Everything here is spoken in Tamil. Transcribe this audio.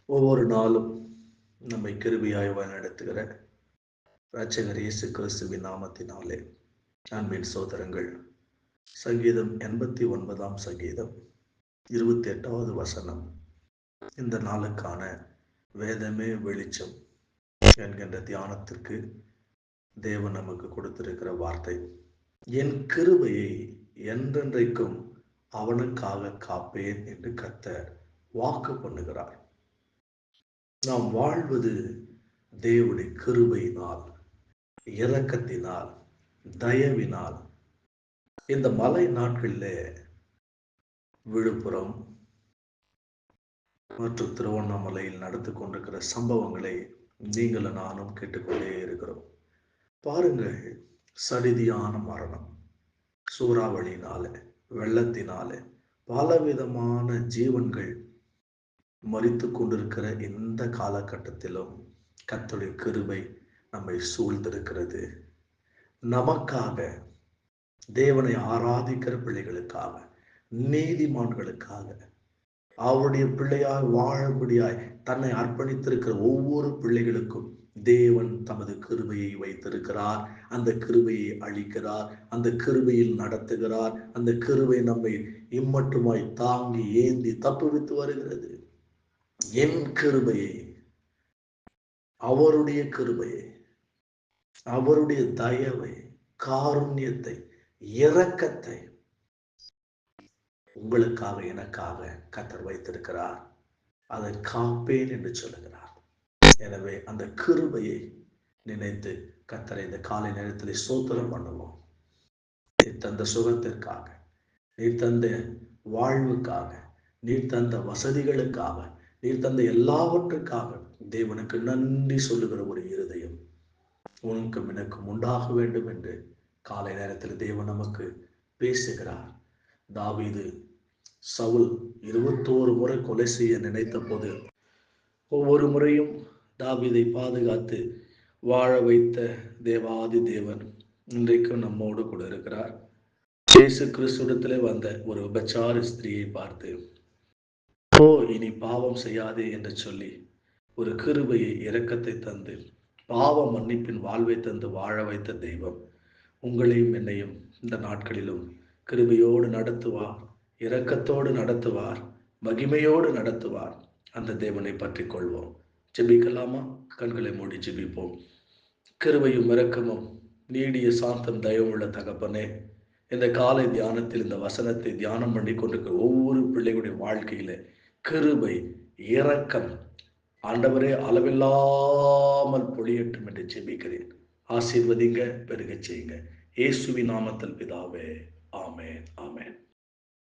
ஒவ்வொரு நாளும் நம்மை கிருபையாய் வழிநடத்துகிற இரட்சகர் இயேசு கிறிஸ்துவின் நாமத்தினாலே அன்பின் சோதரங்கள். சங்கீதம் 89 சங்கீதம் 28வது வசனம். இந்த நாளுக்கான வேதமே வெளிச்சம் என்கின்ற தியானத்திற்கு தேவன் நமக்கு கொடுத்திருக்கிற வார்த்தை. என் கிருபையை என்றென்றைக்கும் அவனுக்காக காப்பேன் என்று கர்த்தர் வாக்கு பண்ணுகிறார். நாம் வாழ்வது தேவனுடைய கிருபையினால், இரக்கத்தினால், தயவினால். இந்த மழை நாட்களில் விழுப்புரம் மற்றும் திருவண்ணாமலையில் நடந்து கொண்டிருக்கிற சம்பவங்களை நீங்களும் நானும் கேட்டுக்கொண்டே இருக்கிறோம். பாருங்கள், சடிதியான மரணம், சூறாவளியினால, வெள்ளத்தினால பலவிதமான ஜீவன்கள் மரித்து கொண்டிருக்கிற இந்த காலகட்டத்திலும் கர்த்தருடைய கிருபை நம்மை சூழ்ந்திருக்கிறது. நமக்காக, தேவனை ஆராதிக்கிற பிள்ளைகளுக்காக, நீதிமான்களுக்காக, அவருடைய பிள்ளையாய் வாழபடியாய் தன்னை அர்ப்பணித்திருக்கிற ஒவ்வொரு பிள்ளைகளுக்கும் தேவன் தமது கிருபையை வைத்திருக்கிறார். அந்த கிருபையை அளிக்கிறார், அந்த கிருபையில் நடத்துகிறார். அந்த கிருபை நம்மை இம்மட்டுமாய் தாங்கி ஏந்தி தப்புவித்து வருகிறது. என் கிருபையை, அவருடைய கிருபையை, அவருடைய தயவை, காருண்யத்தை, இரக்கத்தை உங்களுக்காக, எனக்காக கர்த்தர் வைத்திருக்கிறார். அதை காப்பேன் என்று சொல்லுகிறார். எனவே அந்த கிருபையை நினைத்து கர்த்தரை இந்த காலை நேரத்தில் ஸ்தோத்திரம் பண்ணுவோம். நீ தந்த சுகத்திற்காக, நீ தந்த வாழ்வுக்காக, நீ தந்த வசதிகளுக்காக, நீர் தந்த எல்லாவற்றுக்காக தேவனுக்கு நன்றி சொல்லுகிற ஒரு இருதயம் உனக்கும் எனக்கும் உண்டாக வேண்டும் என்று காலை நேரத்தில் தேவன் நமக்கு பேசுகிறார். தாவீது சவுல் 21 முறை கொலை செய்ய நினைத்த போது ஒவ்வொரு முறையும் தாவீதை பாதுகாத்து வாழ வைத்த தேவாதி தேவன் இன்றைக்கும் நம்மோடு கூட இருக்கிறார். இயேசு கிறிஸ்துவிடத்திலே வந்த ஒரு விபச்சார ஸ்திரியை பார்த்து, ஓ, இனி பாவம் செய்யாதே என்று சொல்லி ஒரு கிருபையை, இரக்கத்தை தந்து பாவ மன்னிப்பின் வாழ்வை தந்து வாழ வைத்த தெய்வம் உங்களையும் என்னையும் இந்த நாட்களிலும் கிருபையோடு நடத்துவார், இரக்கத்தோடு நடத்துவார், மகிமையோடு நடத்துவார். அந்த தேவனை பற்றி கொள்வோம். ஜெபிக்கலாமா? கண்களை மூடி ஜெபிப்போம். கிருபையும் இரக்கமும் நீடிய சாந்தம் தயவுள்ள தகப்பனே, இந்த காலை தியானத்தில் இந்த வசனத்தை தியானம் பண்ணி கொண்டிருக்கிற ஒவ்வொரு பிள்ளைகளுடைய வாழ்க்கையில கிருபை, இரக்கம் ஆண்டவரே அளவில்லாமல் பொழியட்டும் என்று ஜெபிக்கிறேன். ஆசீர்வதிங்க, பெருக செய்யுங்க. இயேசுவின் நாமத்தில் பிதாவே, ஆமென், ஆமென்.